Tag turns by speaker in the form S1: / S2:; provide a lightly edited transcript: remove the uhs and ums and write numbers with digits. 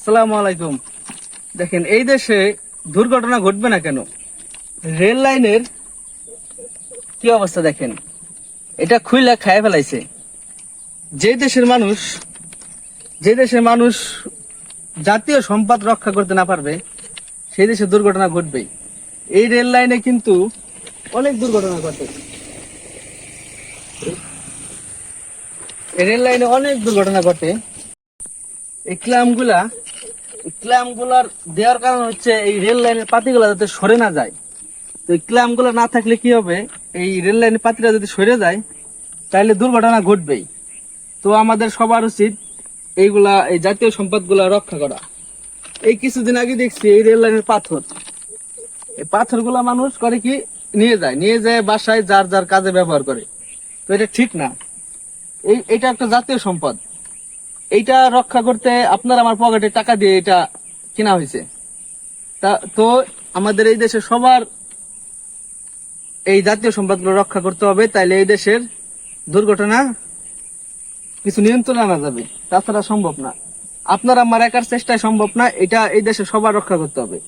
S1: সালাম আলাইকুম। দেখেন, এই দেশে দুর্ঘটনা ঘটবে না কেন? রেল লাইনের কি অবস্থা দেখেন, এটা খুইলা খায় ফেলাইছে। যে দেশের মানুষ যে দেশের মানুষ জাতীয় সম্পদ রক্ষা করতে না পারবে, সেই দেশে দুর্ঘটনা ঘটবেই। এই রেল লাইনে কিন্তু অনেক দুর্ঘটনা ঘটে। এই রেল লাইনে অনেক দুর্ঘটনা ঘটে। এই ক্ল্যাম্পগুলার দেওয়ার কারণ হচ্ছে এই রেল লাইনের পাতিগুলা যাতে সরে না যায়। তো এই ক্ল্যাম্পগুলো না থাকলে কি হবে, এই রেল লাইনের পাতিটা যদি সরে যায় তাহলে দুর্ঘটনা ঘটবেই। তো আমাদের সবার উচিত এই জাতীয় সম্পদগুলা রক্ষা করা। এই কিছুদিন আগে দেখছি এই রেল লাইনের এই পাথরগুলা মানুষ করে কি, নিয়ে যায় বাসায় যার যার কাজে ব্যবহার করে। তো এটা ঠিক না। এটা একটা জাতীয় সম্পদ। এইটা রক্ষা করতে আপনার আমার পকেটে টাকা দিয়ে এটা কেনা হয়েছে। তো আমাদের এই দেশে সবার এই জাতীয় সম্পদগুলো রক্ষা করতে হবে, তাইলে এই দেশের দুর্ঘটনা কিছু নিয়ন্ত্রণে আনা যাবে। তাছাড়া সম্ভব না। আপনার আমার একার চেষ্টায় সম্ভব না। এটা এই দেশে সবার রক্ষা করতে হবে।